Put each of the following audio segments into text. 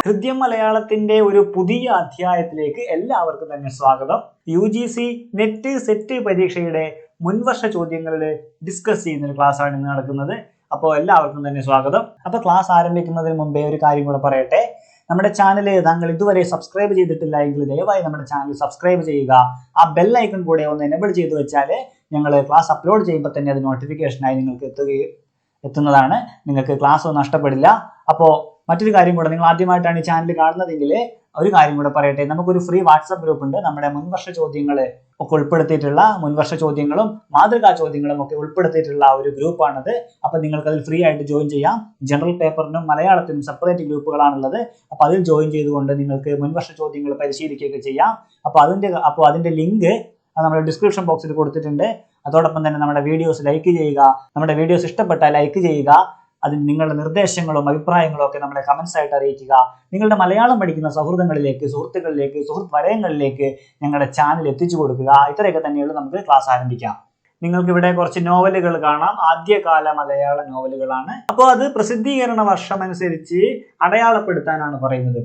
ഹൃദ്യം മലയാളത്തിന്റെ ഒരു പുതിയ അധ്യായത്തിലേക്ക് എല്ലാവർക്കും തന്നെ സ്വാഗതം. UGC നെറ്റ് സെറ്റ് പരീക്ഷയുടെ മുൻവർഷ ചോദ്യങ്ങളിൽ ഡിസ്കസ് ചെയ്യുന്ന ഒരു ക്ലാസ് ആണ് ഇന്ന് നടക്കുന്നത്. അപ്പോൾ എല്ലാവർക്കും തന്നെ സ്വാഗതം. അപ്പോൾ ക്ലാസ് ആരംഭിക്കുന്നതിന് മുമ്പേ ഒരു കാര്യം കൂടെ പറയട്ടെ. നമ്മുടെ ചാനൽ താങ്കൾ ഇതുവരെ സബ്സ്ക്രൈബ് ചെയ്തിട്ടില്ല എങ്കിൽ ദയവായി നമ്മുടെ ചാനൽ സബ്സ്ക്രൈബ് ചെയ്യുക. ആ ബെൽ ഐക്കൺ കൂടെ ഒന്ന് എനേബിൾ ചെയ്തു വെച്ചാൽ ഞങ്ങൾ ക്ലാസ് അപ്ലോഡ് ചെയ്യുമ്പോൾ തന്നെ അത് നോട്ടിഫിക്കേഷനായി നിങ്ങൾക്ക് എത്തുന്നതാണ്. നിങ്ങൾക്ക് ക്ലാസ് ഒന്നും നഷ്ടപ്പെടില്ല. അപ്പോൾ മറ്റൊരു കാര്യം കൂടെ, നിങ്ങൾ ആദ്യമായിട്ടാണ് ഈ ചാനൽ കാണുന്നതെങ്കിൽ ഒരു കാര്യം കൂടെ പറയട്ടെ. നമുക്കൊരു ഫ്രീ വാട്സപ്പ് ഗ്രൂപ്പ് ഉണ്ട്. നമ്മുടെ മുൻവർഷ ചോദ്യങ്ങൾ ഒക്കെ ഉൾപ്പെടുത്തിയിട്ടുള്ള മുൻവർഷ ചോദ്യങ്ങളും മാതൃകാ ചോദ്യങ്ങളും ഒക്കെ ഉൾപ്പെടുത്തിയിട്ടുള്ള ഒരു ഗ്രൂപ്പാണത്. അപ്പോൾ നിങ്ങൾക്ക് അതിൽ ഫ്രീ ആയിട്ട് ജോയിൻ ചെയ്യാം. ജനറൽ പേപ്പറിനും മലയാളത്തിനും സെപ്പറേറ്റ് ഗ്രൂപ്പുകളാണുള്ളത്. അപ്പോൾ അതിൽ ജോയിൻ ചെയ്തുകൊണ്ട് നിങ്ങൾക്ക് മുൻവർഷ ചോദ്യങ്ങൾ പരിശീലിക്കുകയൊക്കെ ചെയ്യാം. അപ്പോൾ അതിന്റെ ലിങ്ക് നമ്മുടെ ഡിസ്ക്രിപ്ഷൻ ബോക്സിൽ കൊടുത്തിട്ടുണ്ട്. അതോടൊപ്പം തന്നെ നമ്മുടെ വീഡിയോസ് ലൈക്ക് ചെയ്യുക. നമ്മുടെ വീഡിയോസ് ഇഷ്ടപ്പെട്ടാൽ ലൈക്ക് ചെയ്യുക. അതിന് നിങ്ങളുടെ നിർദ്ദേശങ്ങളും അഭിപ്രായങ്ങളും ഒക്കെ നമ്മളെ കമന്റ്സ് ആയിട്ട് അറിയിക്കുക. നിങ്ങളുടെ മലയാളം പഠിക്കുന്ന സുഹൃത്തുക്കളിലേക്ക്, സുഹൃത്ത് വലയങ്ങളിലേക്ക് ഞങ്ങളുടെ ചാനൽ എത്തിച്ചു കൊടുക്കുക. ഇത്രയൊക്കെ തന്നെയുള്ളൂ. നമുക്ക് ക്ലാസ് ആരംഭിക്കാം. നിങ്ങൾക്ക് ഇവിടെ കുറച്ച് നോവലുകൾ കാണാം. ആദ്യകാല മലയാള നോവലുകളാണ്. അപ്പോൾ അത് പ്രസിദ്ധീകരണ വർഷം അനുസരിച്ച് അടയാളപ്പെടുത്താനാണ് പറയുന്നത്.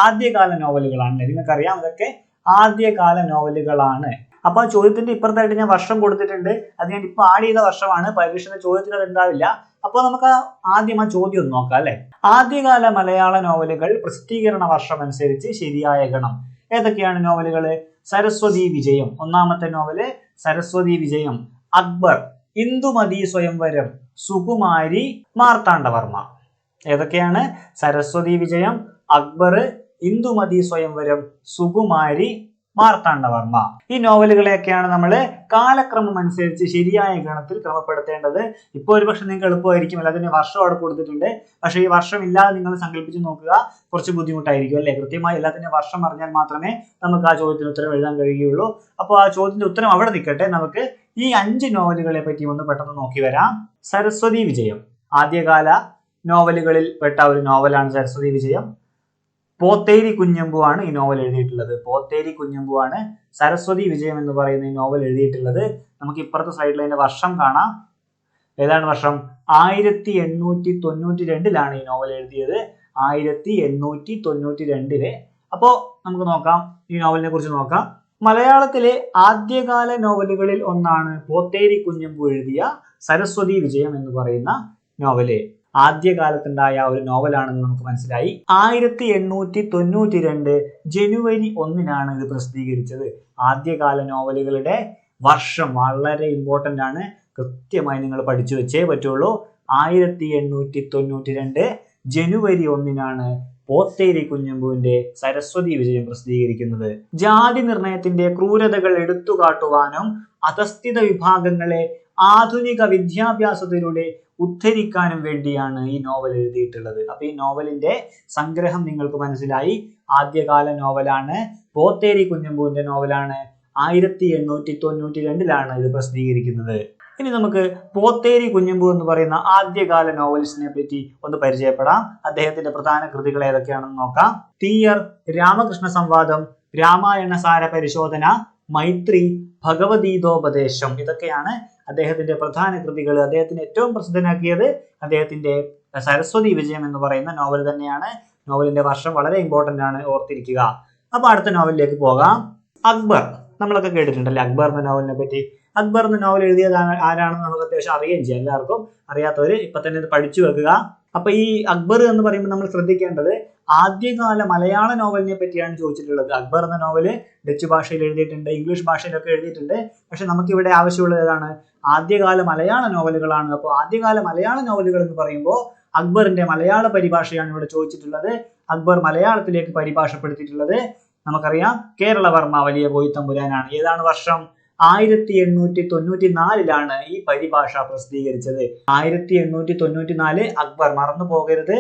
ആദ്യകാല നോവലുകളാണ്. നിങ്ങൾക്കറിയാം, ഇതൊക്കെ ആദ്യകാല നോവലുകളാണ്. അപ്പൊ ആ ചോദ്യത്തിന്റെ ഇപ്പുറത്തായിട്ട് ഞാൻ വർഷം കൊടുത്തിട്ടുണ്ട്. അത് ഞാൻ ഇപ്പൊ ആഡ് ചെയ്ത വർഷമാണ്. പരീക്ഷയുടെ ചോദ്യത്തിൽ അത് ഉണ്ടാവില്ല. അപ്പോൾ നമുക്ക് ആദ്യം ആ ചോദ്യം ഒന്ന് നോക്കാം അല്ലെ. ആദ്യകാല മലയാള നോവലുകൾ പ്രസിദ്ധീകരണ വർഷം അനുസരിച്ച് ശരിയായ ഗണം. ഏതൊക്കെയാണ് നോവലുകൾ? സരസ്വതി വിജയം, ഒന്നാമത്തെ നോവല് സരസ്വതി വിജയം. അക്ബർ, ഇന്ദുമതി സ്വയംവരം, സുകുമാരി, മാർത്താണ്ഡവർമ്മ. ഏതൊക്കെയാണ്? സരസ്വതി വിജയം, അക്ബർ, ഇന്ദുമതി സ്വയംവരം, സുകുമാരി, മാർത്താണ്ഡവർമ്മ. ഈ നോവലുകളെയൊക്കെയാണ് നമ്മൾ കാലക്രമം അനുസരിച്ച് ശരിയായ ഗണത്തിൽ ക്രമപ്പെടുത്തേണ്ടത്. ഇപ്പോൾ ഒരു പക്ഷെ നിങ്ങൾക്ക് എളുപ്പമായിരിക്കും, അല്ല അതിന് വർഷം അവിടെ കൊടുത്തിട്ടുണ്ട്. പക്ഷേ ഈ വർഷം ഇല്ലാതെ നിങ്ങൾ സങ്കല്പിച്ച് നോക്കുക, കുറച്ച് ബുദ്ധിമുട്ടായിരിക്കും അല്ലെ. കൃത്യമായി എല്ലാത്തിൻ്റെ വർഷം അറിഞ്ഞാൽ മാത്രമേ നമുക്ക് ആ ചോദ്യത്തിന് ഉത്തരം എഴുതാൻ കഴിയുകയുള്ളൂ. അപ്പോൾ ആ ചോദ്യത്തിന്റെ ഉത്തരം അവിടെ നിൽക്കട്ടെ. നമുക്ക് ഈ 5 നോവലുകളെ പറ്റി ഒന്ന് പെട്ടെന്ന് നോക്കി വരാം. സരസ്വതി വിജയം ആദ്യകാല നോവലുകളിൽ പെട്ട ഒരു നോവലാണ് സരസ്വതി വിജയം. പോത്തേരി കുഞ്ഞമ്പുവാണ് ഈ നോവൽ എഴുതിയിട്ടുള്ളത്. പോത്തേരി കുഞ്ഞമ്പുവാണ് സരസ്വതി വിജയം എന്ന് പറയുന്ന ഈ നോവൽ എഴുതിയിട്ടുള്ളത്. നമുക്ക് ഇപ്പുറത്തെ സൈഡിൽ അതിന്റെ വർഷം കാണാം. ഏതാണ് വർഷം? 1892 ഈ നോവൽ എഴുതിയത്. 1892. അപ്പോ നമുക്ക് നോക്കാം, ഈ നോവലിനെ കുറിച്ച് നോക്കാം. മലയാളത്തിലെ ആദ്യകാല നോവലുകളിൽ ഒന്നാണ് പോത്തേരി കുഞ്ഞമ്പു എഴുതിയ സരസ്വതി വിജയം എന്ന് പറയുന്ന നോവല്. ആദ്യകാലത്തുണ്ടായ ഒരു നോവലാണെന്ന് നമുക്ക് മനസ്സിലായി. 1892 ജനുവരി 1 ഇത് പ്രസിദ്ധീകരിച്ചത്. ആദ്യകാല നോവലുകളുടെ വർഷം വളരെ ഇമ്പോർട്ടന്റ് ആണ്. കൃത്യമായി നിങ്ങൾ പഠിച്ചു വെച്ചേ പറ്റുള്ളൂ. 1892 ജനുവരി 1 പോത്തേരി കുഞ്ഞമ്പുവിന്റെ സരസ്വതി വിജയം പ്രസിദ്ധീകരിക്കുന്നത്. ജാതി നിർണയത്തിന്റെ ക്രൂരതകൾ എടുത്തുകാട്ടുവാനും അധസ്ഥിത വിഭാഗങ്ങളെ ആധുനിക വിദ്യാഭ്യാസത്തിലൂടെ ഉദ്ധരിക്കാനും വേണ്ടിയാണ് ഈ നോവൽ എഴുതിയിട്ടുള്ളത്. അപ്പൊ ഈ നോവലിന്റെ സംഗ്രഹം നിങ്ങൾക്ക് മനസ്സിലായി. ആദ്യകാല നോവലാണ്, പോത്തേരി കുഞ്ഞമ്പുവിന്റെ നോവലാണ്. 1892 ഇത് പ്രസിദ്ധീകരിക്കുന്നത്. ഇനി നമുക്ക് പോത്തേരി കുഞ്ഞമ്പു എന്ന് പറയുന്ന ആദ്യകാല നോവലിസ്റ്റിനെ പറ്റി ഒന്ന് പരിചയപ്പെടാം. അദ്ദേഹത്തിന്റെ പ്രധാന കൃതികൾ ഏതൊക്കെയാണെന്ന് നോക്കാം. തീയർ, രാമകൃഷ്ണ സംവാദം, രാമായണ സാര പരിശോധന, മൈത്രി, ഭഗവതീതോപദേശം. ഇതൊക്കെയാണ് അദ്ദേഹത്തിന്റെ പ്രധാന കൃതികൾ. അദ്ദേഹത്തിന് ഏറ്റവും പ്രസിദ്ധനാക്കിയത് അദ്ദേഹത്തിന്റെ സരസ്വതി വിജയം എന്ന് പറയുന്ന നോവൽ തന്നെയാണ്. നോവലിന്റെ വർഷം വളരെ ഇമ്പോർട്ടന്റ് ആണ്, ഓർത്തിരിക്കുക. അപ്പൊ അടുത്ത നോവലിലേക്ക് പോകാം. അക്ബർ, നമ്മളൊക്കെ കേട്ടിട്ടുണ്ടല്ലേ അക്ബർ എന്ന നോവലിനെ പറ്റി. അക്ബർ എന്ന നോവൽ എഴുതിയത് ആരാണെന്ന് നമുക്ക് അത്യാവശ്യം അറിയുകയും ചെയ്യാം. എല്ലാവർക്കും അറിയാത്തവര് ഇപ്പൊ തന്നെ ഇത് പഠിച്ചു വെക്കുക. അപ്പൊ ഈ അക്ബർ എന്ന് പറയുമ്പോൾ നമ്മൾ ശ്രദ്ധിക്കേണ്ടത് ആദ്യകാല മലയാള നോവലിനെ പറ്റിയാണ് ചോദിച്ചിട്ടുള്ളത്. അക്ബർ എന്ന നോവല് ഡച്ച് ഭാഷയിൽ എഴുതിയിട്ടുണ്ട്, ഇംഗ്ലീഷ് ഭാഷയിലൊക്കെ എഴുതിയിട്ടുണ്ട്. പക്ഷെ നമുക്കിവിടെ ആവശ്യമുള്ളത് ഏതാണ്? ആദ്യകാല മലയാള നോവലുകളാണ്. അപ്പോൾ ആദ്യകാല മലയാള നോവലുകൾ എന്ന് പറയുമ്പോൾ അക്ബറിന്റെ മലയാള പരിഭാഷയാണ് ഇവിടെ ചോദിച്ചിട്ടുള്ളത്. അക്ബർ മലയാളത്തിലേക്ക് പരിഭാഷപ്പെടുത്തിയിട്ടുള്ളത് നമുക്കറിയാം കേരളവർമ്മ വലിയ കോയിത്തമ്പുരാനാണ്. ഏതാണ് വർഷം? 1894 ഈ പരിഭാഷ പ്രസിദ്ധീകരിച്ചത്. 1894 അക്ബർ, മറന്നു പോകരുത്.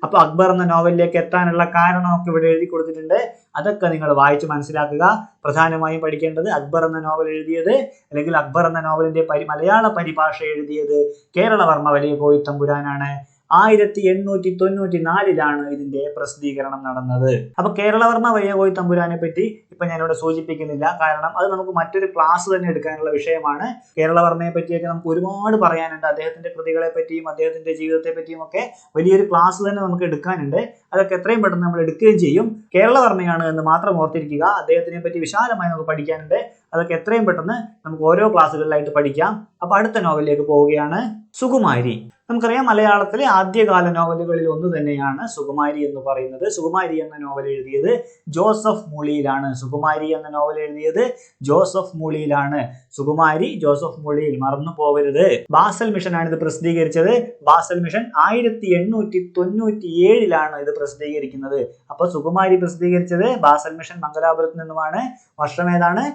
അപ്പൊ അക്ബർ എന്ന നോവലിലേക്ക് എത്താനുള്ള കാരണമൊക്കെ ഇവിടെ എഴുതി കൊടുത്തിട്ടുണ്ട്. അതൊക്കെ നിങ്ങൾ വായിച്ച് മനസ്സിലാക്കുക. പ്രധാനമായും പഠിക്കേണ്ടത് അക്ബർ എന്ന നോവൽ എഴുതിയത്, അല്ലെങ്കിൽ അക്ബർ എന്ന നോവലിന്റെ മലയാള പരിഭാഷ എഴുതിയത് കേരളവർമ്മ വലിയ കോയിത്തമ്പുരാനാണ്. 1894 ഇതിന്റെ പ്രസിദ്ധീകരണം നടന്നത്. അപ്പൊ കേരളവർമ്മ വയ്യകോയി തമ്പുരാനെ പറ്റി ഇപ്പൊ ഞാനിവിടെ സൂചിപ്പിക്കുന്നില്ല, കാരണം അത് നമുക്ക് മറ്റൊരു ക്ലാസ് തന്നെ എടുക്കാനുള്ള വിഷയമാണ്. കേരളവർമ്മയെ പറ്റിയൊക്കെ നമുക്ക് ഒരുപാട് പറയാനുണ്ട്. അദ്ദേഹത്തിന്റെ കൃതികളെ പറ്റിയും അദ്ദേഹത്തിന്റെ ജീവിതത്തെ പറ്റിയും ഒക്കെ വലിയൊരു ക്ലാസ് തന്നെ നമുക്ക് എടുക്കാനുണ്ട്. അതൊക്കെ എത്രയും പെട്ടെന്ന് നമ്മൾ എടുക്കുകയും ചെയ്യും. കേരളവർമ്മയാണ് എന്ന് മാത്രം ഓർത്തിരിക്കുക. അദ്ദേഹത്തിനെ പറ്റി വിശാലമായി നമുക്ക് പഠിക്കാനുണ്ട്. അതൊക്കെ എത്രയും പെട്ടെന്ന് നമുക്ക് ഓരോ ക്ലാസ്സുകളിലായിട്ട് പഠിക്കാം. അപ്പൊ അടുത്ത നോവലിലേക്ക് പോവുകയാണ്. സുകുമാരി. നമുക്കറിയാം, മലയാളത്തിലെ ആദ്യകാല നോവലുകളിൽ ഒന്ന് തന്നെയാണ് സുകുമാരി എന്ന് പറയുന്നത്. സുകുമാരി എന്ന നോവൽ എഴുതിയത് ജോസഫ് മൂളിയിലാണ്. സുകുമാരി എന്ന നോവൽ എഴുതിയത് ജോസഫ് മൂളിയിലാണ്. സുകുമാരി ജോസഫ് മൂളിയിൽ, മറന്നു പോവരുത്. ബാസൽ മിഷൻ ആണ് ഇത് പ്രസിദ്ധീകരിച്ചത്. ബാസൽ മിഷൻ 1897 ഇത് പ്രസിദ്ധീകരിക്കുന്നത്. അപ്പൊ സുകുമാരി പ്രസിദ്ധീകരിച്ചത് ബാസൽ മിഷൻ മംഗലാപുരത്ത് നിന്നുമാണ്. വർഷം ഏതാണ്?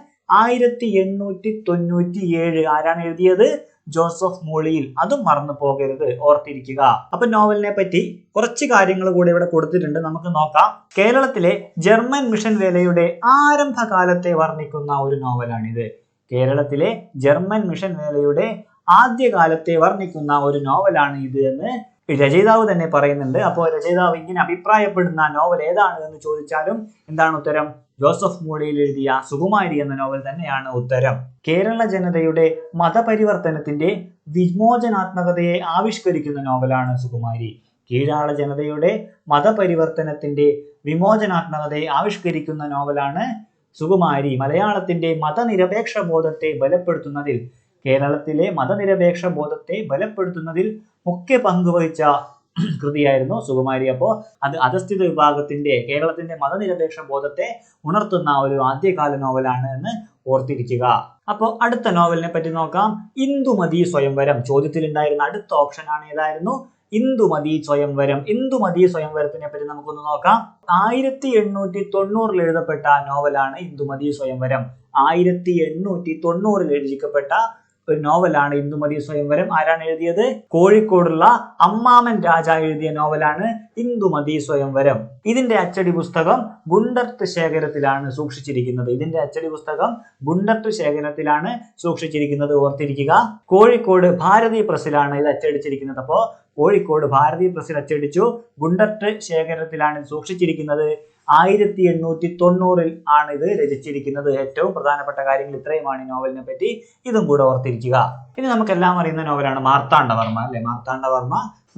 1897. ആരാണ് എഴുതിയത്? ജോസഫ് മൂളിയിൽ. അതും മറന്നു പോകരുത്, ഓർത്തിരിക്കുക. അപ്പൊ നോവലിനെ പറ്റി കുറച്ച് കാര്യങ്ങൾ കൂടെ ഇവിടെ കൊടുത്തിട്ടുണ്ട്, നമുക്ക് നോക്കാം. കേരളത്തിലെ ജർമ്മൻ മിഷൻ വേലയുടെ ആരംഭകാലത്തെ വർണ്ണിക്കുന്ന ഒരു നോവലാണിത്. കേരളത്തിലെ ജർമ്മൻ മിഷൻ വേലയുടെ ആദ്യകാലത്തെ വർണ്ണിക്കുന്ന ഒരു നോവലാണ് ഇത് എന്ന് രചയിതാവ് തന്നെ പറയുന്നുണ്ട്. അപ്പോൾ രചയിതാവ് ഇങ്ങനെ അഭിപ്രായപ്പെടുന്ന നോവൽ ഏതാണ് എന്ന് ചോദിച്ചാലും എന്താണ് ഉത്തരം? ജോസഫ് മൂളിയിൽ എഴുതിയ സുകുമാരി എന്ന നോവൽ തന്നെയാണ് ഉത്തരം. കേരള ജനതയുടെ മതപരിവർത്തനത്തിന്റെ വിമോചനാത്മകതയെ ആവിഷ്കരിക്കുന്ന നോവലാണ് സുകുമാരി. കീഴാള ജനതയുടെ മതപരിവർത്തനത്തിന്റെ വിമോചനാത്മകതയെ ആവിഷ്കരിക്കുന്ന നോവലാണ് സുകുമാരി. മലയാളത്തിന്റെ മതനിരപേക്ഷ ബോധത്തെ ബലപ്പെടുത്തുന്നതിൽ, കേരളത്തിലെ മതനിരപേക്ഷ ബോധത്തെ ബലപ്പെടുത്തുന്നതിൽ മുഖ്യ പങ്കുവഹിച്ച കൃതിയായിരുന്നു സുകുമാരി. അപ്പോൾ അത് അധസ്ഥിത വിഭാഗത്തിന്റെ, കേരളത്തിന്റെ മതനിരപേക്ഷ ബോധത്തെ ഉണർത്തുന്ന ഒരു ആദ്യകാല നോവലാണ് എന്ന് ഓർത്തിരിക്കുക. അപ്പോൾ അടുത്ത നോവലിനെ പറ്റി നോക്കാം. ഇന്ദുമതി സ്വയംവരം. ചോദ്യത്തിൽ ഉണ്ടായിരുന്ന അടുത്ത ഓപ്ഷൻ ആണ് ഏതായിരുന്നു? ഇന്ദുമതി സ്വയംവരം. ഇന്ദുമതി സ്വയംവരത്തിനെ പറ്റി നമുക്കൊന്ന് നോക്കാം. 1890 എഴുതപ്പെട്ട നോവലാണ് ഇന്ദുമതി സ്വയംവരം. 1890 രചിക്കപ്പെട്ട ഒരു നോവലാണ് ഇന്ദുമതി സ്വയംവരം. ആരാണ് എഴുതിയത്? കോഴിക്കോടുള്ള അമ്മാമൻ രാജ എഴുതിയ നോവലാണ് ഇന്ദുമതി സ്വയംവരം. ഇതിന്റെ അച്ചടി പുസ്തകം ഗുണ്ടർട്ട് ശേഖരത്തിലാണ് സൂക്ഷിച്ചിരിക്കുന്നത്. ഇതിന്റെ അച്ചടി പുസ്തകം ഗുണ്ടർട്ട് ശേഖരത്തിലാണ് സൂക്ഷിച്ചിരിക്കുന്നത്, ഓർത്തിരിക്കുക. കോഴിക്കോട് ഭാരതി പ്രസിലാണ് ഇത് അച്ചടിച്ചിരിക്കുന്നത്. അപ്പോൾ കോഴിക്കോട് ഭാരതി പ്രസിൽ അച്ചടിച്ചു. ഗുണ്ടർട്ട് ശേഖരത്തിലാണ് സൂക്ഷിച്ചിരിക്കുന്നത്. 1890 ആണ് ഇത് രചിച്ചിരിക്കുന്നത്. ഏറ്റവും പ്രധാനപ്പെട്ട കാര്യങ്ങൾ ഇത്രയുമാണ് ഈ നോവലിനെ പറ്റി. ഇതും കൂടെ ഓർത്തിരിക്കുക. ഇനി നമുക്കെല്ലാം അറിയുന്ന നോവലാണ് മാർത്താണ്ഡവർമ്മ, അല്ലെ?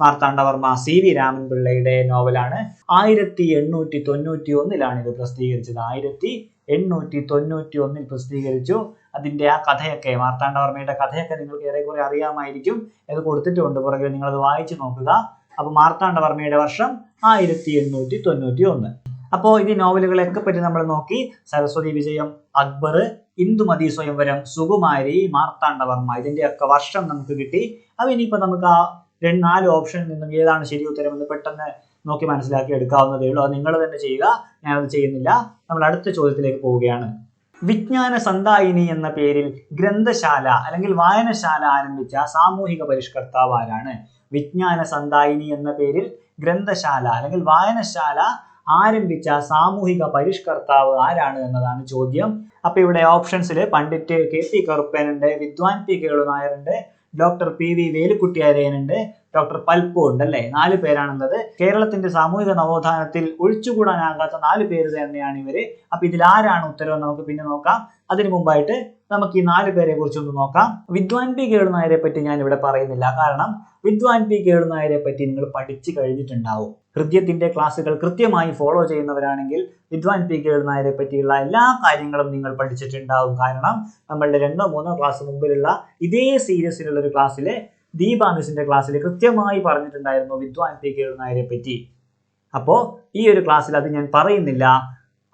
മാർത്താണ്ഡവർമ്മ CV രാമൻപിള്ളയുടെ നോവലാണ്. 1891 ഇത് പ്രസിദ്ധീകരിച്ചത്. 1891 പ്രസിദ്ധീകരിച്ചു. അതിന്റെ ആ കഥയൊക്കെ, മാർത്താണ്ഡവർമ്മയുടെ കഥയൊക്കെ നിങ്ങൾക്ക് ഏറെക്കുറെ അറിയാമായിരിക്കും. അത് കൊടുത്തിട്ടുണ്ട് പുറകെ, നിങ്ങളത് വായിച്ചു നോക്കുക. അപ്പൊ മാർത്താണ്ഡവർമ്മയുടെ വർഷം 1891. അപ്പോൾ ഈ നോവലുകളെയൊക്കെ പറ്റി നമ്മൾ നോക്കി. സരസ്വതി വിജയം, അക്ബർ, ഇന്ദുമതി സ്വയംവരം, സുകുമാരി, മാർത്താണ്ഡവർമ്മ, ഇതിന്റെയൊക്കെ വർഷം നമുക്ക് കിട്ടി. അപ്പൊ ഇനിയിപ്പോ നമുക്ക് ആ 4 ഓപ്ഷനിൽ നിന്നും ഏതാണ് ശരി ഉത്തരം എന്ന് പെട്ടെന്ന് നോക്കി മനസ്സിലാക്കി എടുക്കാവുന്നതേ ഉള്ളൂ. അത് നിങ്ങൾ തന്നെ ചെയ്യുക, ഞാനത് ചെയ്യുന്നില്ല. നമ്മൾ അടുത്ത ചോദ്യത്തിലേക്ക് പോവുകയാണ്. വിജ്ഞാന സന്തായിനി എന്ന പേരിൽ ഗ്രന്ഥശാല അല്ലെങ്കിൽ വായനശാല ആരംഭിച്ച സാമൂഹിക പരിഷ്കർത്താവ് ആരാണ്? വിജ്ഞാന സന്തായിനി എന്ന പേരിൽ ഗ്രന്ഥശാല അല്ലെങ്കിൽ വായനശാല ആരംഭിച്ച സാമൂഹിക പരിഷ്കർത്താവ് ആരാണ് എന്നതാണ് ചോദ്യം. അപ്പൊ ഇവിടെ ഓപ്ഷൻസിൽ പണ്ഡിറ്റ് KP കറുപ്പൻ ഉണ്ട്, വിദ്വാൻ P കേളുനായർ ഉണ്ട്, ഡോക്ടർ PV വേലുക്കുട്ടിയാരയൻ ഉണ്ട്, ഡോക്ടർ പൽപ്പോ ഉണ്ട്, അല്ലെ? 4 പേരാണുള്ളത്. കേരളത്തിന്റെ സാമൂഹിക നവോത്ഥാനത്തിൽ ഒഴിച്ചുകൂടാനാകാത്ത 4 പേര് തന്നെയാണ് ഇവര്. അപ്പൊ ഇതിൽ ആരാണ് ഉത്തരവ് നമുക്ക് പിന്നെ നോക്കാം. അതിനു മുമ്പായിട്ട് നമുക്ക് ഈ 4 പേരെ കുറിച്ചൊന്ന് നോക്കാം. വിദ്വാൻ P കേളുനായരെ പറ്റി ഞാൻ ഇവിടെ പറയുന്നില്ല, കാരണം വിദ്വാൻ P കേളുനായരെ പറ്റി നിങ്ങൾ പഠിച്ചു കഴിഞ്ഞിട്ടുണ്ടാവും. ഹൃദയത്തിന്റെ ക്ലാസ്സുകൾ കൃത്യമായി ഫോളോ ചെയ്യുന്നവരാണെങ്കിൽ വിദ്വാൻ P കേളുനായരെ പറ്റിയുള്ള എല്ലാ കാര്യങ്ങളും നിങ്ങൾ പഠിച്ചിട്ടുണ്ടാവും. കാരണം നമ്മളുടെ 2-3 ക്ലാസ് മുമ്പിലുള്ള ഇതേ സീരീസിലുള്ള ഒരു ക്ലാസ്സിലെ ദീപ മിസിന്റെ ക്ലാസ്സിൽ കൃത്യമായി പറഞ്ഞിട്ടുണ്ടായിരുന്നു വിദ്വാൻ P കേളുനായരെ പറ്റി. അപ്പോൾ ഈ ഒരു ക്ലാസ്സിൽ അത് ഞാൻ പറയുന്നില്ല.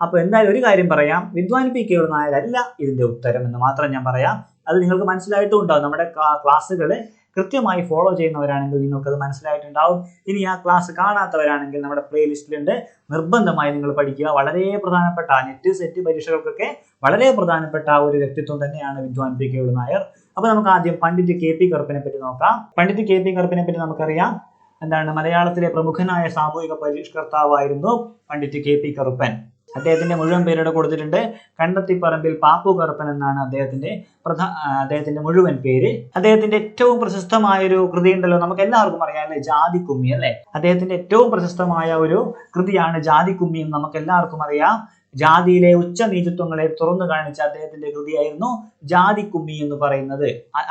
അപ്പൊ എന്തായാലും ഒരു കാര്യം പറയാം, വിദ്വാൻ P കേളുനായരല്ല ഇതിന്റെ ഉത്തരം എന്ന് മാത്രം ഞാൻ പറയാം. അത് നിങ്ങൾക്ക് മനസ്സിലായിട്ടും ഉണ്ടാവും. നമ്മുടെ ക്ലാസ്സുകൾ കൃത്യമായി ഫോളോ ചെയ്യുന്നവരാണെങ്കിൽ നിങ്ങൾക്കത് മനസ്സിലായിട്ടുണ്ടാവും. ഇനി ആ ക്ലാസ് കാണാത്തവരാണെങ്കിൽ നമ്മുടെ പ്ലേലിസ്റ്റിലുണ്ട്, നിർബന്ധമായി നിങ്ങൾ പഠിക്കുക. വളരെ പ്രധാനപ്പെട്ട നെറ്റ് സെറ്റ് പരീക്ഷകൾക്കൊക്കെ വളരെ പ്രധാനപ്പെട്ട ഒരു വ്യക്തിത്വം തന്നെയാണ് വിദ്വാൻ P കേളുനായർ. അപ്പൊ നമുക്ക് ആദ്യം പണ്ഡിറ്റ് KP കറുപ്പിനെ പറ്റി നോക്കാം. പണ്ഡിറ്റ് KP കറുപ്പിനെ പറ്റി നമുക്കറിയാം. എന്താണ്? മലയാളത്തിലെ പ്രമുഖനായ സാമൂഹിക പരിഷ്കർത്താവായിരുന്നു പണ്ഡിറ്റ് KP കറുപ്പൻ. അദ്ദേഹത്തിന്റെ മുഴുവൻ പേരോടെ കൊടുത്തിട്ടുണ്ട്. കണ്ടത്തിപ്പറമ്പിൽ പാപ്പു കറുപ്പൻ എന്നാണ് അദ്ദേഹത്തിന്റെ മുഴുവൻ പേര്. അദ്ദേഹത്തിന്റെ ഏറ്റവും പ്രശസ്തമായ ഒരു കൃതി ഉണ്ടല്ലോ, നമുക്ക് എല്ലാവർക്കും അറിയാം അല്ലെ, ജാതിക്കുമ്മി അല്ലെ. അദ്ദേഹത്തിന്റെ ഏറ്റവും പ്രശസ്തമായ ഒരു കൃതിയാണ് ജാതിക്കുമ്മി എന്ന് നമുക്ക് എല്ലാവർക്കും അറിയാം. ജാതിയിലെ ഉച്ചനീചത്വങ്ങളെ തുറന്നു കാണിച്ച അദ്ദേഹത്തിന്റെ കൃതിയായിരുന്നു ജാതിക്കുമ്മി എന്ന് പറയുന്നത്.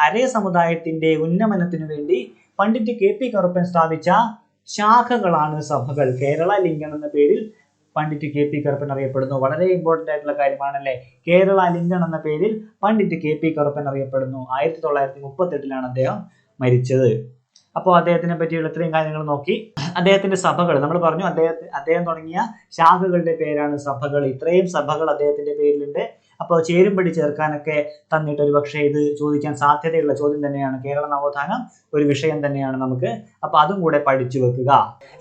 അരയ സമുദായത്തിന്റെ ഉന്നമനത്തിനു വേണ്ടി പണ്ഡിറ്റ് KP കറുപ്പൻ സ്ഥാപിച്ച ശാഖകളാണ് സഭകൾ. കേരള ലിംഗം എന്ന പേരിൽ പണ്ഡിറ്റ് KP കറുപ്പൻ അറിയപ്പെടുന്നു. വളരെ ഇമ്പോർട്ടന്റ് ആയിട്ടുള്ള കാര്യമാണല്ലേ. കേരള ലിംഗം എന്ന പേരിൽ പണ്ഡിറ്റ് KP കറുപ്പൻ അറിയപ്പെടുന്നു. 1938 അദ്ദേഹം മരിച്ചത്. അപ്പോൾ അദ്ദേഹത്തിനെ പറ്റിയുള്ള ഇത്രയും കാര്യങ്ങൾ നോക്കി. അദ്ദേഹത്തിന്റെ സഭകൾ നമ്മൾ പറഞ്ഞു, അദ്ദേഹം തുടങ്ങിയ ശാഖകളുടെ പേരാണ് സഭകൾ. ഇത്രയും സഭകൾ അദ്ദേഹത്തിന്റെ പേരിലുണ്ട്. അപ്പോൾ ചേരുംപടി ചേർക്കാനൊക്കെ തന്നിട്ട് ഒരു പക്ഷേ ഇത് ചോദിക്കാൻ സാധ്യതയുള്ള ചോദ്യം തന്നെയാണ്. കേരള നവോത്ഥാനം ഒരു വിഷയം തന്നെയാണ് നമുക്ക്. അപ്പൊ അതും കൂടെ പഠിച്ചു വെക്കുക.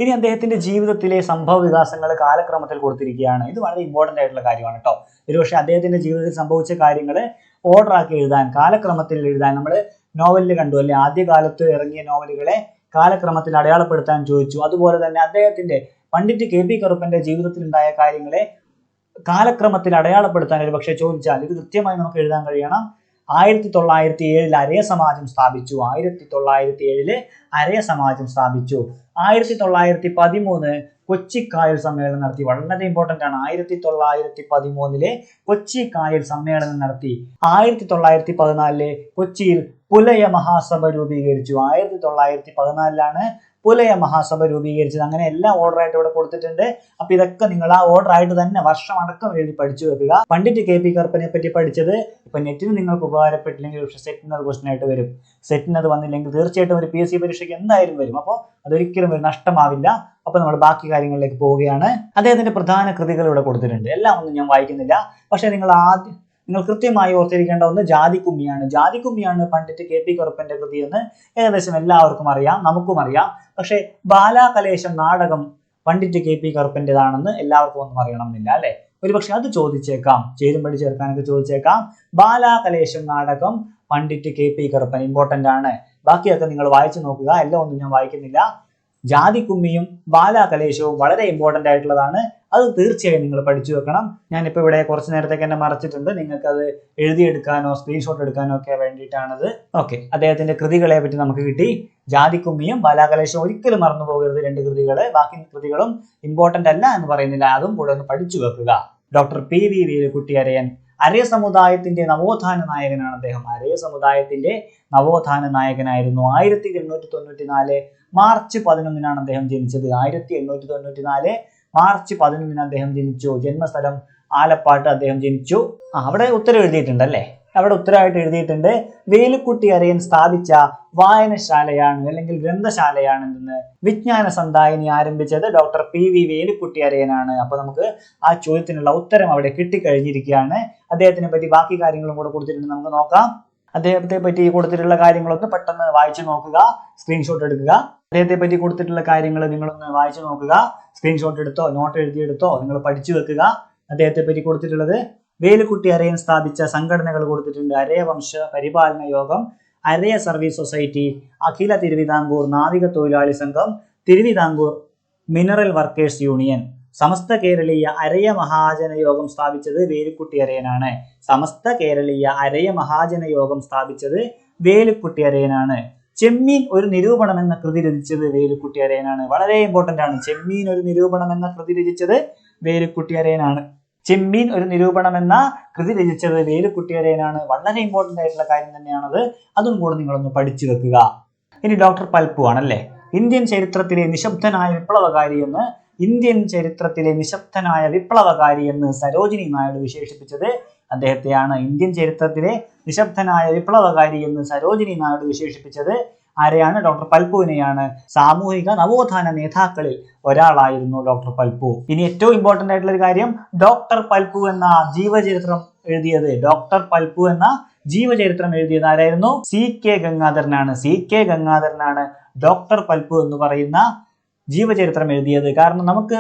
ഇനി അദ്ദേഹത്തിന്റെ ജീവിതത്തിലെ സംഭവ വികാസങ്ങൾ കാലക്രമത്തിൽ കൊടുത്തിരിക്കുകയാണ്. ഇത് വളരെ ഇമ്പോർട്ടന്റ് ആയിട്ടുള്ള കാര്യമാണ് കേട്ടോ. ഒരുപക്ഷെ അദ്ദേഹത്തിന്റെ ജീവിതത്തിൽ സംഭവിച്ച കാര്യങ്ങൾ ഓർഡർ ആക്കി എഴുതാൻ, കാലക്രമത്തിൽ എഴുതാൻ, നമ്മൾ നോവലിൽ കണ്ടു അല്ലെ, ആദ്യകാലത്ത് ഇറങ്ങിയ നോവലുകളെ കാലക്രമത്തിൽ അടയാളപ്പെടുത്താൻ ചോദിച്ചു. അതുപോലെ തന്നെ അദ്ദേഹത്തിന്റെ പണ്ഡിറ്റ് KP കറുപ്പന്റെ ജീവിതത്തിൽ ഉണ്ടായ കാര്യങ്ങളെ കാലക്രമത്തിൽ അടയാളപ്പെടുത്താൻ ഒരു പക്ഷെ ചോദിച്ചാൽ ഇത് കൃത്യമായി നമുക്ക് എഴുതാൻ കഴിയണം. 1907 അരയ സമാജം സ്ഥാപിച്ചു. 1907 അരയ സമാജം സ്ഥാപിച്ചു. 1913 കൊച്ചി കായൽ സമ്മേളനം നടത്തി. വളരെ ഇമ്പോർട്ടന്റ് ആണ്. 1913 കൊച്ചി കായൽ സമ്മേളനം നടത്തി. 1914 കൊച്ചിയിൽ പുലയ മഹാസഭ രൂപീകരിച്ചു. 1914 പുലയ മഹാസഭ രൂപീകരിച്ചത്. അങ്ങനെ എല്ലാം ഓർഡർ ആയിട്ട് ഇവിടെ കൊടുത്തിട്ടുണ്ട്. അപ്പൊ ഇതൊക്കെ നിങ്ങൾ ആ ഓർഡർ ആയിട്ട് തന്നെ വർഷം അടക്കം എഴുതി പഠിച്ചു വെക്കുക. പണ്ഡിറ്റ് KP കറുപ്പനെ പറ്റി പഠിച്ചത് ഇപ്പൊ നെറ്റിന് നിങ്ങൾക്ക് ഉപകാരപ്പെട്ടില്ലെങ്കിൽ പക്ഷെ സെറ്റിന് അത് ക്വസ്റ്റൻ ആയിട്ട് വരും. സെറ്റിന് അത് വന്നില്ലെങ്കിൽ തീർച്ചയായിട്ടും ഒരു PSC പരീക്ഷയ്ക്ക് എന്തായാലും വരും. അപ്പോൾ അതൊരിക്കലും ഒരു നഷ്ടമാവില്ല. അപ്പൊ നമ്മൾ ബാക്കി കാര്യങ്ങളിലേക്ക് പോവുകയാണ്. അദ്ദേഹത്തിന്റെ പ്രധാന കൃതികൾ ഇവിടെ കൊടുത്തിട്ടുണ്ട്. എല്ലാം ഒന്നും ഞാൻ വായിക്കുന്നില്ല. പക്ഷെ നിങ്ങൾ കൃത്യമായി ഓർത്തിരിക്കേണ്ട ഒന്ന് ജാതിക്കുമ്മിയാണ്. ജാതിക്കുമ്മിയാണ് പണ്ഡിറ്റ് KP കറുപ്പന്റെ കൃതി എന്ന് ഏകദേശം എല്ലാവർക്കും അറിയാം, നമുക്കും അറിയാം. പക്ഷെ ബാലാകലേശം നാടകം പണ്ഡിറ്റ് KP കറുപ്പന്റേതാണെന്ന് എല്ലാവർക്കും ഒന്നും അറിയണമെന്നില്ല അല്ലെ. ഒരുപക്ഷെ അത് ചോദിച്ചേക്കാം, ചേരുംപടി ചേർക്കാനൊക്കെ ചോദിച്ചേക്കാം. ബാലാകലേശം നാടകം പണ്ഡിറ്റ് KP കറുപ്പൻ ഇമ്പോർട്ടന്റ് ആണ്. ബാക്കിയൊക്കെ നിങ്ങൾ വായിച്ചു നോക്കുക. എല്ലാം ഒന്നും ഞാൻ വായിക്കുന്നില്ല. ജാതിക്കുമ്മിയും ബാലാകലേശവും വളരെ ഇമ്പോർട്ടന്റ് ആയിട്ടുള്ളതാണ്. അത് തീർച്ചയായും നിങ്ങൾ പഠിച്ചു വെക്കണം. ഞാനിപ്പോൾ ഇവിടെ കുറച്ച് നേരത്തേക്ക് എന്നെ മറച്ചിട്ടുണ്ട്. നിങ്ങൾക്ക് അത് എഴുതിയെടുക്കാനോ സ്ക്രീൻഷോട്ട് എടുക്കാനോ ഒക്കെ വേണ്ടിയിട്ടാണത്. ഓക്കെ, അദ്ദേഹത്തിന്റെ കൃതികളെ പറ്റി നമുക്ക് കിട്ടി. ജാതിക്കുമ്മിയും ബാലാകലേശവും ഒരിക്കലും മറന്നു പോകരുത്, രണ്ട് കൃതികൾ. ബാക്കി കൃതികളും ഇമ്പോർട്ടന്റ് അല്ല എന്ന് പറയുന്നില്ല, അതും കൂടെ ഒന്ന് പഠിച്ചു വെക്കുക. ഡോക്ടർ PV വേലുക്കുട്ടി അരയൻ അരയ സമുദായത്തിന്റെ നവോത്ഥാന നായകനാണ് അദ്ദേഹം. അരയ സമുദായത്തിന്റെ നവോത്ഥാന നായകനായിരുന്നു. 1894 മാർച്ച് 11 അദ്ദേഹം ജനിച്ചത്. 1894 മാർച്ച് 11 അദ്ദേഹം ജനിച്ചു. ജന്മസ്ഥലം ആലപ്പാട്ട് അദ്ദേഹം ജനിച്ചു. അവിടെ ഉത്തരം എഴുതിയിട്ടുണ്ടല്ലേ, അവിടെ ഉത്തരമായിട്ട് എഴുതിയിട്ടുണ്ട്. വേലുക്കുട്ടി അരയൻ സ്ഥാപിച്ച വായനശാലയാണ് അല്ലെങ്കിൽ ഗ്രന്ഥശാലയാണെന്ന് വിജ്ഞാന സന്ധായിനി ആരംഭിച്ചത് ഡോക്ടർ PV വേലുക്കുട്ടി അരയനാണ്. അപ്പൊ നമുക്ക് ആ ചോദ്യത്തിനുള്ള ഉത്തരം അവിടെ കിട്ടിക്കഴിഞ്ഞിരിക്കുകയാണ്. അദ്ദേഹത്തിനെ പറ്റി ബാക്കി കാര്യങ്ങളും കൂടെ കൊടുത്തിട്ടുണ്ട്, നമുക്ക് നോക്കാം. അദ്ദേഹത്തെ പറ്റി കൊടുത്തിട്ടുള്ള കാര്യങ്ങളൊന്ന് പെട്ടെന്ന് വായിച്ചു നോക്കുക, സ്ക്രീൻഷോട്ട് എടുക്കുക. അദ്ദേഹത്തെ പറ്റി കൊടുത്തിട്ടുള്ള കാര്യങ്ങൾ നിങ്ങളൊന്ന് വായിച്ചു നോക്കുക, സ്ക്രീൻഷോട്ട് എടുത്തോ നോട്ട് എഴുതിയെടുത്തോ നിങ്ങൾ പഠിച്ചു വെക്കുക. അദ്ദേഹത്തെ പറ്റി കൊടുത്തിട്ടുള്ളത് വേലുക്കുട്ടി അരയൻ സ്ഥാപിച്ച സംഘടനകൾ കൊടുത്തിട്ടുണ്ട്. അരയ വംശ പരിപാലന യോഗം, അരയ സർവീസ് സൊസൈറ്റി, അഖില തിരുവിതാംകൂർ നാവിക തൊഴിലാളി സംഘം, തിരുവിതാംകൂർ മിനറൽ വർക്കേഴ്സ് യൂണിയൻ. സമസ്ത കേരളീയ അരയ മഹാജന യോഗം സ്ഥാപിച്ചത് വേലുക്കുട്ടി അരയനാണ്. സമസ്ത കേരളീയ അരയ മഹാജന യോഗം സ്ഥാപിച്ചത് വേലുക്കുട്ടി അരയനാണ്. ചെമ്മീൻ ഒരു നിരൂപണം എന്ന കൃതി രചിച്ചത് വേലുക്കുട്ടി അരയനാണ്. വളരെ ഇമ്പോർട്ടന്റ് ആണ്. ചെമ്മീൻ ഒരു നിരൂപണം എന്ന കൃതി രചിച്ചത് വേലുക്കുട്ടി അരയനാണ്. ചെമ്മീൻ ഒരു നിരൂപണം എന്ന കൃതി രചിച്ചത് വേലുക്കുട്ടി അരയനാണ്. വളരെ ഇമ്പോർട്ടന്റ് ആയിട്ടുള്ള കാര്യം തന്നെയാണത്. അതും കൂടെ നിങ്ങളൊന്ന് പഠിച്ചു വെക്കുക. ഇനി ഡോക്ടർ പൽപ്പു ആണല്ലേ. ഇന്ത്യൻ ചരിത്രത്തിലെ നിശബ്ദനായ വിപ്ലവകാരി എന്ന് സരോജിനി നായിഡു വിശേഷിപ്പിച്ചത് അദ്ദേഹത്തെയാണ്. ഇന്ത്യൻ ചരിത്രത്തിലെ നിശബ്ദനായ വിപ്ലവകാരി എന്ന് സരോജിനി നായിഡു വിശേഷിപ്പിച്ചത് ആരെയാണ്? ഡോക്ടർ പൽപ്പുവിനെയാണ്. സാമൂഹിക നവോത്ഥാന നേതാക്കളിൽ ഒരാളായിരുന്നു ഡോക്ടർ പൽപ്പു. ഇനി ഏറ്റവും ഇമ്പോർട്ടന്റ് ആയിട്ടുള്ള ഒരു കാര്യം, ഡോക്ടർ പൽപ്പു എന്ന ജീവചരിത്രം എഴുതിയത് ആരായിരുന്നു? CK ഗംഗാധരനാണ് ഡോക്ടർ പൽപ്പു എന്ന് പറയുന്ന ജീവചരിത്രം എഴുതിയത്. കാരണം നമുക്ക്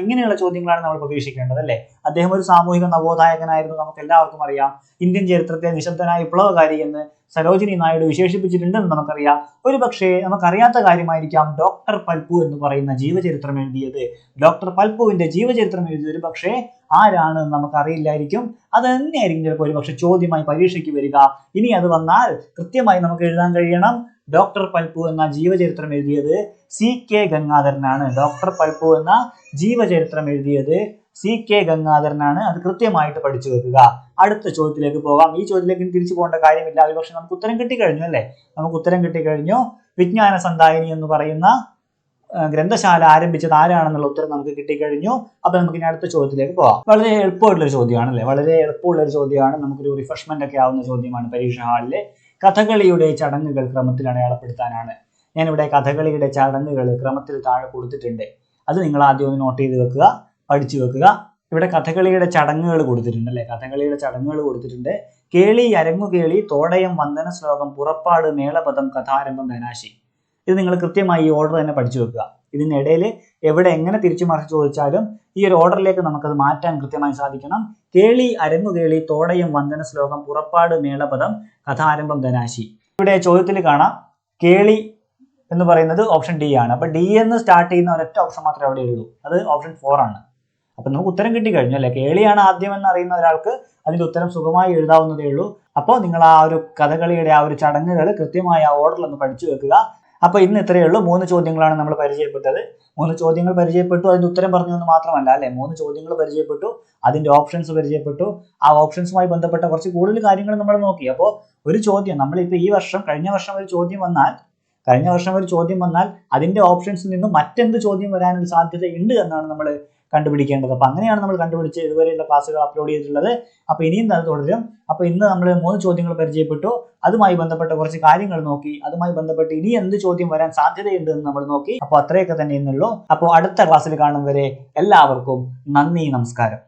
ഇങ്ങനെയുള്ള ചോദ്യങ്ങളാണ് നമ്മൾ പ്രതീക്ഷിക്കേണ്ടത് അല്ലേ. അദ്ദേഹം ഒരു സാമൂഹിക നവോത്ഥായകനായിരുന്നു, നമുക്ക് എല്ലാവർക്കും അറിയാം. ഇന്ത്യൻ ചരിത്രത്തെ നിശബ്ദനായ വിപ്ലവകാരി എന്ന് സരോജിനി നായിഡു വിശേഷിപ്പിച്ചിട്ടുണ്ടെന്ന് നമുക്കറിയാം. ഒരു പക്ഷേ നമുക്കറിയാത്ത കാര്യമായിരിക്കാം ഡോക്ടർ പൽപ്പു എന്ന് പറയുന്ന ജീവചരിത്രം എഴുതിയത്. ഡോക്ടർ പൽപ്പുവിന്റെ ജീവചരിത്രം എഴുതിയത് ഒരു പക്ഷേ ആരാണ് നമുക്ക് അറിയില്ലായിരിക്കും. അത് തന്നെയായിരിക്കും ചിലപ്പോൾ ഒരു പക്ഷെ ചോദ്യമായി പരീക്ഷയ്ക്ക് വരിക. ഇനി അത് വന്നാൽ കൃത്യമായി നമുക്ക് എഴുതാൻ കഴിയണം, ഡോക്ടർ പൽപ്പു എന്ന ജീവചരിത്രം എഴുതിയത് CK ഗംഗാധരനാണ്. ഡോക്ടർ പൽപ്പു എന്ന ജീവചരിത്രം എഴുതിയത് CK ഗംഗാധരനാണ്. അത് കൃത്യമായിട്ട് പഠിച്ചു വെക്കുക. അടുത്ത ചോദ്യത്തിലേക്ക് പോകാം. ഈ ചോദ്യത്തിലേക്ക് തിരിച്ചു പോകേണ്ട കാര്യമില്ല, പക്ഷെ നമുക്ക് ഉത്തരം കിട്ടിക്കഴിഞ്ഞു അല്ലേ? നമുക്ക് ഉത്തരം കിട്ടിക്കഴിഞ്ഞു. വിജ്ഞാന സന്ധായിനി എന്ന് പറയുന്ന ഗ്രന്ഥശാല ആരംഭിച്ചത് ആരാണെന്നുള്ള ഉത്തരം നമുക്ക് കിട്ടിക്കഴിഞ്ഞു. അപ്പൊ നമുക്ക് ഇനി അടുത്ത ചോദ്യത്തിലേക്ക് പോകാം. വളരെ എളുപ്പമുള്ളൊരു ചോദ്യമാണ് അല്ലേ? വളരെ എളുപ്പമുള്ളൊരു ചോദ്യമാണ്. നമുക്കൊരു റിഫ്രഷ്മെന്റ് ഒക്കെ ആവുന്ന ചോദ്യമാണ്. പരീക്ഷാ ഹാളിലെ കഥകളിയുടെ ചടങ്ങുകൾ ക്രമത്തിൽ അടയാളപ്പെടുത്താനാണ്. ഞാനിവിടെ കഥകളിയുടെ ചടങ്ങുകൾ ക്രമത്തിൽ താഴെ കൊടുത്തിട്ടുണ്ട്. അത് നിങ്ങൾ ആദ്യം ഒന്ന് നോട്ട് ചെയ്ത് വെക്കുക, പഠിച്ചു വെക്കുക. ഇവിടെ കഥകളിയുടെ ചടങ്ങുകൾ കൊടുത്തിട്ടുണ്ട് അല്ലെ? കഥകളിയുടെ ചടങ്ങുകൾ കൊടുത്തിട്ടുണ്ട്. കേളി, അരങ്ങുകേളി, തോടയം, വന്ദന ശ്ലോകം, പുറപ്പാട്, മേളപദം, കഥാരംഭം, ധനാശി. ഇത് നിങ്ങൾ കൃത്യമായി ഈ ഓർഡർ തന്നെ പഠിച്ചു വെക്കുക. ഇതിനിടയിൽ എവിടെ എങ്ങനെ തിരിച്ചു മറിച്ച് ചോദിച്ചാലും ഈ ഒരു ഓർഡറിലേക്ക് നമുക്കത് മാറ്റാൻ കൃത്യമായി സാധിക്കണം. കേളി, അരങ്ങുകേളി, തോടയം, വന്ദന ശ്ലോകം, പുറപ്പാട്, മേളപദം, കഥാരംഭം, ധനാശി. ഇവിടെ ചോദ്യത്തിൽ കാണാം കേളി എന്ന് പറയുന്നത് ഓപ്ഷൻ ഡി ആണ്. അപ്പൊ ഡി എന്ന് സ്റ്റാർട്ട് ചെയ്യുന്ന ഒരൊറ്റ ഓപ്ഷൻ മാത്രമേ അവിടെ ഉള്ളൂ, അത് ഓപ്ഷൻ 4 ആണ്. അപ്പൊ നമുക്ക് ഉത്തരം കിട്ടിക്കഴിഞ്ഞു അല്ലെ? കേളിയാണ് ആദ്യം എന്ന് അറിയുന്ന ഒരാൾക്ക് അതിന്റെ ഉത്തരം സുഖമായി എഴുതാവുന്നതേ ഉള്ളൂ. അപ്പോൾ നിങ്ങൾ ആ ഒരു കഥകളിയുടെ ആ ഒരു ചടങ്ങുകൾ കൃത്യമായ ഓർഡറിൽ ഒന്ന് പഠിച്ചു വെക്കുക. അപ്പൊ ഇന്ന് ഇത്രയേ ഉള്ളൂ. 3 ചോദ്യങ്ങളാണ് നമ്മൾ പരിചയപ്പെട്ടത്. 3 ചോദ്യങ്ങൾ പരിചയപ്പെട്ടു, അതിന്റെ ഉത്തരം പറഞ്ഞു എന്ന് മാത്രമല്ല അല്ലെ? 3 ചോദ്യങ്ങൾ പരിചയപ്പെട്ടു, അതിന്റെ ഓപ്ഷൻസ് പരിചയപ്പെട്ടു. ആ ഓപ്ഷൻസുമായി ബന്ധപ്പെട്ട കുറച്ച് കൂടുതൽ കാര്യങ്ങൾ നമ്മൾ നോക്കി. അപ്പോൾ ഒരു ചോദ്യം നമ്മളിപ്പോൾ ഈ വർഷം കഴിഞ്ഞ വർഷം ഒരു ചോദ്യം വന്നാൽ അതിന്റെ ഓപ്ഷൻസിൽ നിന്നും മറ്റെന്ത് ചോദ്യം വരാനൊരു സാധ്യത ഉണ്ട് എന്നാണ് നമ്മൾ കണ്ടുപിടിക്കേണ്ടത്. അപ്പൊ അങ്ങനെയാണ് നമ്മൾ കണ്ടുപിടിച്ച് ഇതുവരെയുള്ള ക്ലാസ്സുകൾ അപ്ലോഡ് ചെയ്തിട്ടുള്ളത്. അപ്പൊ ഇനിയും അത് തുടരും. അപ്പൊ ഇന്ന് നമ്മൾ 3 ചോദ്യങ്ങൾ പരിചയപ്പെട്ടു, അതുമായി ബന്ധപ്പെട്ട കുറച്ച് കാര്യങ്ങൾ നോക്കി, അതുമായി ബന്ധപ്പെട്ട് ഇനി എന്ത് ചോദ്യം വരാൻ സാധ്യതയുണ്ട് എന്ന് നമ്മൾ നോക്കി. അപ്പോൾ അത്രയൊക്കെ തന്നെ ഇന്നുള്ളൂ. അപ്പോൾ അടുത്ത ക്ലാസ്സിൽ കാണും വരെ എല്ലാവർക്കും നന്ദി, നമസ്കാരം.